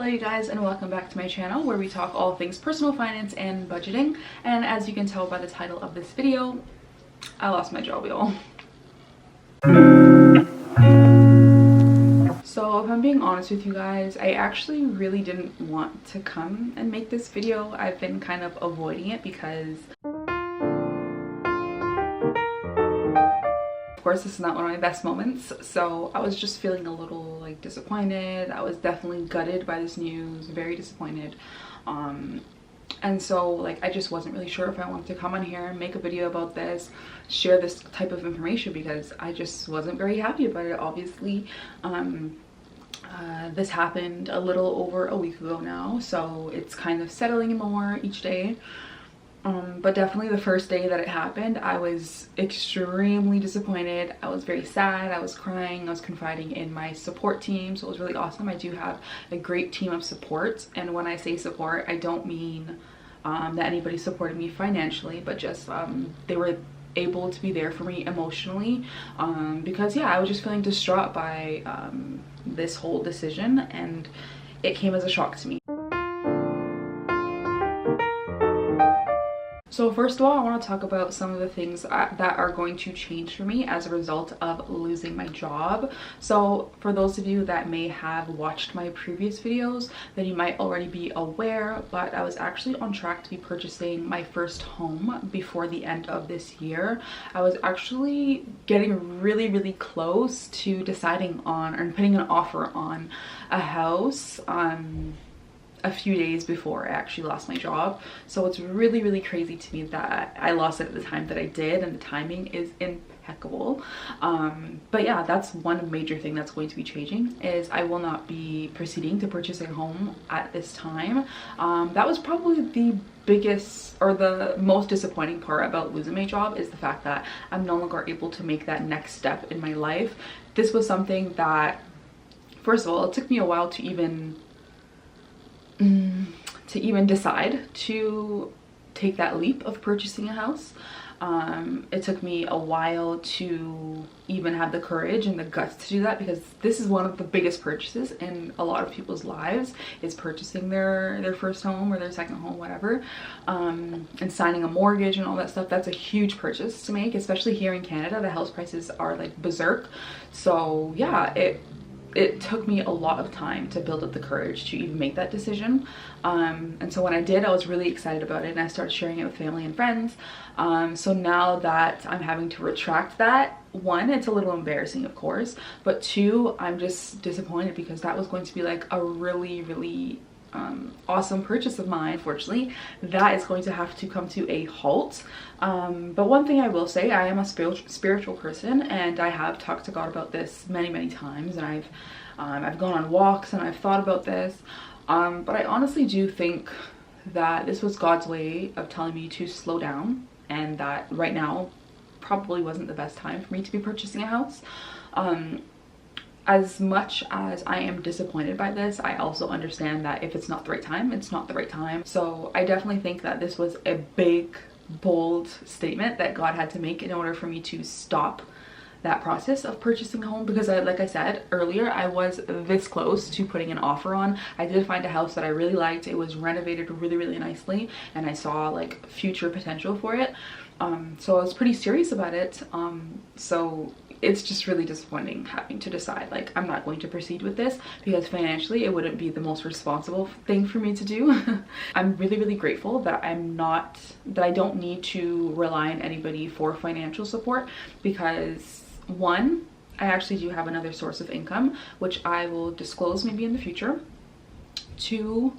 Hello you guys, and welcome back to my channel where we talk all things personal finance and budgeting. And as you can tell by the title of this video, I lost my job, y'all. So if I'm being honest with you guys, I actually really didn't want to come and make this video. I've been kind of avoiding it because of course this is not one of my best moments, so I was just feeling a little like disappointed. I was definitely gutted by this news, very disappointed, and so like I just wasn't really sure if I wanted to come on here and make a video about this, share this type of information, because I just wasn't very happy about it. Obviously this happened a little over a week ago now, so it's kind of settling more each day. But definitely the first day that it happened, I was extremely disappointed. I was very sad. I was crying. I was confiding in my support team, so it was really awesome. I do have a great team of support, and when I say support, I don't mean that anybody supported me financially, but just they were able to be there for me emotionally, because yeah, I was just feeling distraught by this whole decision, and it came as a shock to me. So first of all, I want to talk about some of the things that are going to change for me as a result of losing my job. So for those of you that may have watched my previous videos, then you might already be aware, but I was actually on track to be purchasing my first home before the end of this year. I was actually getting really close to deciding on or putting an offer on a house a few days before I actually lost my job. So it's really crazy to me that I lost it at the time that I did, and the timing is impeccable. But yeah, that's one major thing that's going to be changing, is I will not be proceeding to purchase a home at this time. That was probably the biggest or the most disappointing part about losing my job, is the fact that I'm no longer able to make that next step in my life. This was something that, first of all, it took me a while to even decide to take that leap of purchasing a house. It took me a while to even have the courage and the guts to do that, because this is one of the biggest purchases in a lot of people's lives, is purchasing their first home or their second home, whatever, and signing a mortgage and all that stuff. That's a huge purchase to make, especially here in Canada. The house prices are like berserk. So yeah, it took me a lot of time to build up the courage to even make that decision. And so when I did, I was really excited about it, and I started sharing it with family and friends. So now that I'm having to retract that, one, it's a little embarrassing, of course, but two, I'm just disappointed, because that was going to be like a really awesome purchase of mine. Unfortunately, that is going to have to come to a halt. But one thing I will say, I am a spiritual person, and I have talked to God about this many times, and I've gone on walks and I've thought about this, but I honestly do think that this was God's way of telling me to slow down, and that right now probably wasn't the best time for me to be purchasing a house. As much as I am disappointed by this, I also understand that if it's not the right time, it's not the right time. So I definitely think that this was a big, bold statement that God had to make in order for me to stop that process of purchasing a home, because like I said earlier, I was this close to putting an offer on. I did find a house that I really liked. It was renovated really nicely, and I saw like future potential for it. So I was pretty serious about it. So it's just really disappointing having to decide, like, I'm not going to proceed with this, because financially it wouldn't be the most responsible thing for me to do. I'm really grateful that I don't need to rely on anybody for financial support, because one, I actually do have another source of income, which I will disclose maybe in the future. Two,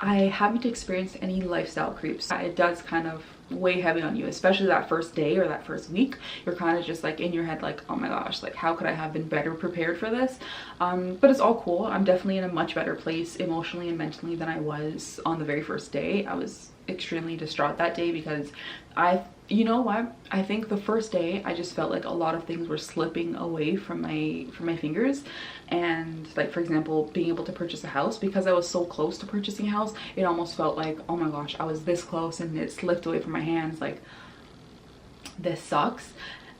I haven't experienced any lifestyle creeps. It does kind of weigh heavy on you, especially that first day or that first week. You're kind of just like in your head like, oh my gosh, like how could I have been better prepared for this? But it's all cool. I'm definitely in a much better place emotionally and mentally than I was on the very first day. I was extremely distraught that day, because you know what, I think the first day I just felt like a lot of things were slipping away from my fingers. And like, for example, being able to purchase a house, because I was so close to purchasing a house, it almost felt like, oh my gosh, I was this close and it slipped away from my hands. Like, this sucks.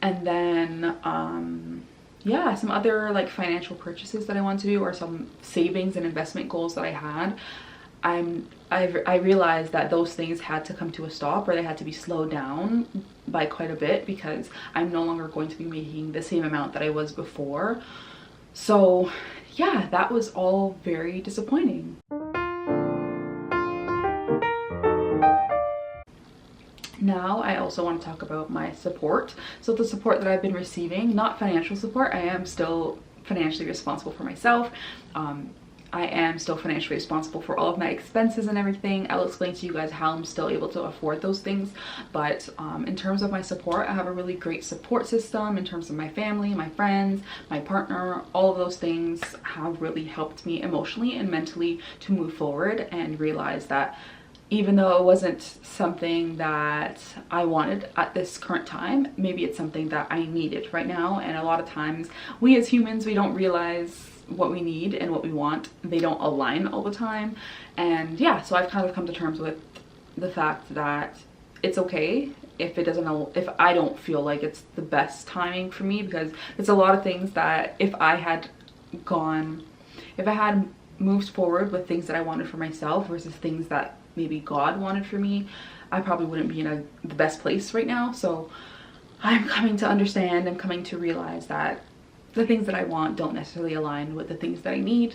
And then yeah, some other like financial purchases that I want to do, or some savings and investment goals that I had, I realized that those things had to come to a stop, or they had to be slowed down by quite a bit, because I'm no longer going to be making the same amount that I was before. So yeah, that was all very disappointing. Now I also want to talk about my support. So the support that I've been receiving, not financial support, I am still financially responsible for myself. I am still financially responsible for all of my expenses and everything. I'll explain to you guys how I'm still able to afford those things. But in terms of my support, I have a really great support system in terms of my family, my friends, my partner. All of those things have really helped me emotionally and mentally to move forward and realize that even though it wasn't something that I wanted at this current time, maybe it's something that I needed right now. And a lot of times we as humans, we don't realize what we need and what we want. They don't align all the time. And yeah, so I've kind of come to terms with the fact that it's okay if it doesn't, if I don't feel like it's the best timing for me, because it's a lot of things that if I had moved forward with things that I wanted for myself versus things that maybe God wanted for me, I probably wouldn't be in the best place right now. So I'm coming to understand, I'm coming to realize that the things that I want don't necessarily align with the things that I need,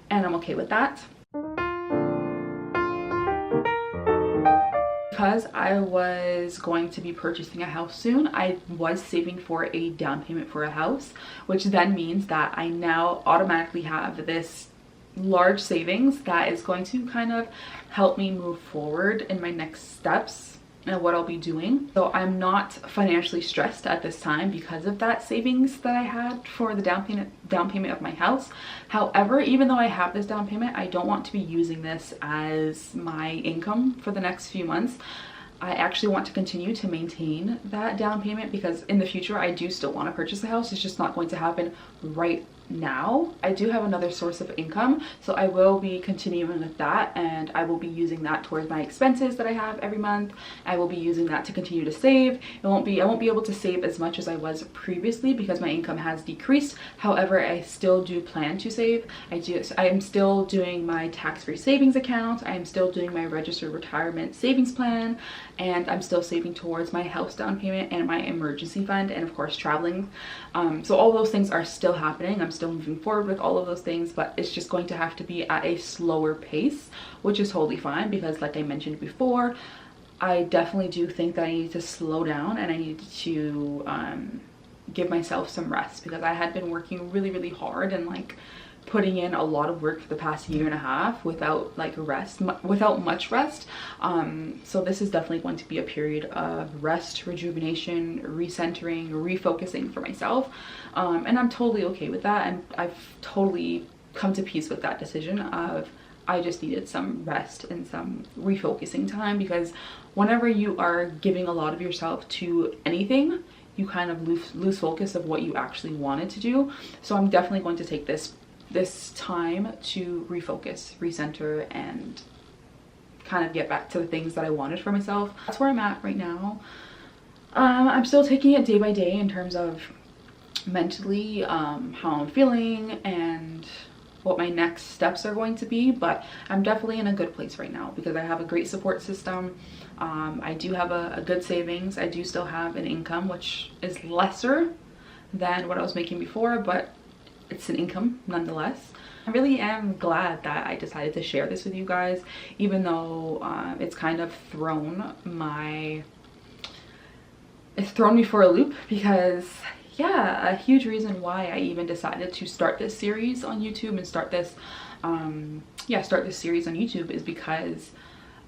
and I'm okay with that. Because I was going to be purchasing a house soon, I was saving for a down payment for a house, which then means that I now automatically have this large savings that is going to kind of help me move forward in my next steps and what I'll be doing. So I'm not financially stressed at this time because of that savings that I had for the down payment of my house. However, even though I have this down payment, I don't want to be using this as my income for the next few months. I actually want to continue to maintain that down payment, because in the future I do still want to purchase a house. It's just not going to happen right now. I do have another source of income, so I will be continuing with that, and I will be using that towards my expenses that I have every month. I will be using that to continue to save. I won't be able to save as much as I was previously because my income has decreased. However, I still do plan to save. I am still doing my tax-free savings account. I am still doing my registered retirement savings plan, and I'm still saving towards my house down payment and my emergency fund, and of course traveling. So all those things are still happening. I'm still moving forward with all of those things, but it's just going to have to be at a slower pace, which is totally fine, because like I mentioned before, I definitely do think that I need to slow down, and I need to give myself some rest, because I had been working really hard and like putting in a lot of work for the past year and a half without like without much rest. So this is definitely going to be a period of rest, rejuvenation, recentering, refocusing for myself, and I'm totally okay with that, and I've totally come to peace with that decision of I just needed some rest and some refocusing time, because whenever you are giving a lot of yourself to anything, you kind of lose focus of what you actually wanted to do. So I'm definitely going to take this time to refocus, recenter, and kind of get back to the things that I wanted for myself. That's where I'm at right now. I'm still taking it day by day in terms of mentally, how I'm feeling and what my next steps are going to be, but I'm definitely in a good place right now because I have a great support system. I do have a good savings. I do still have an income, which is lesser than what I was making before, but it's an income nonetheless. I really am glad that I decided to share this with you guys, even though it's kind of thrown me for a loop, because yeah, a huge reason why I even decided to start this series on YouTube and start this series on YouTube is because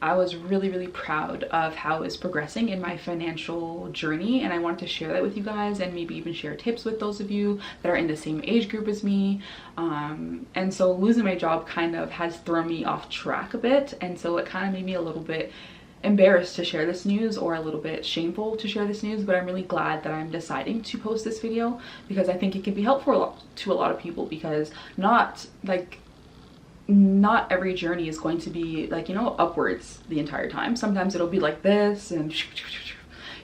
I was really proud of how it's progressing in my financial journey, and I wanted to share that with you guys and maybe even share tips with those of you that are in the same age group as me. And so losing my job kind of has thrown me off track a bit, and so it kind of made me a little bit embarrassed to share this news, or a little bit shameful to share this news. But I'm really glad that I'm deciding to post this video, because I think it can be helpful to a lot of people, because not every journey is going to be like, you know, upwards the entire time. Sometimes it'll be like this, and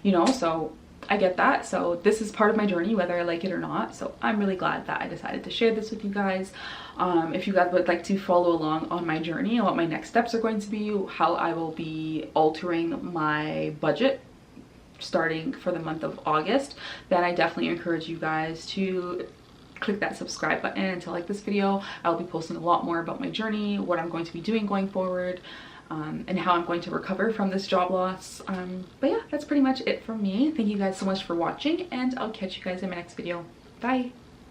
you know, so I get that. So this is part of my journey, whether I like it or not. So I'm really glad that I decided to share this with you guys. If you guys would like to follow along on my journey and what my next steps are going to be, how I will be altering my budget starting for the month of August, then I definitely encourage you guys to click that subscribe button and to like this video. I'll be posting a lot more about my journey, what I'm going to be doing going forward, and how I'm going to recover from this job loss. But yeah, that's pretty much it from me. Thank you guys so much for watching, and I'll catch you guys in my next video. Bye.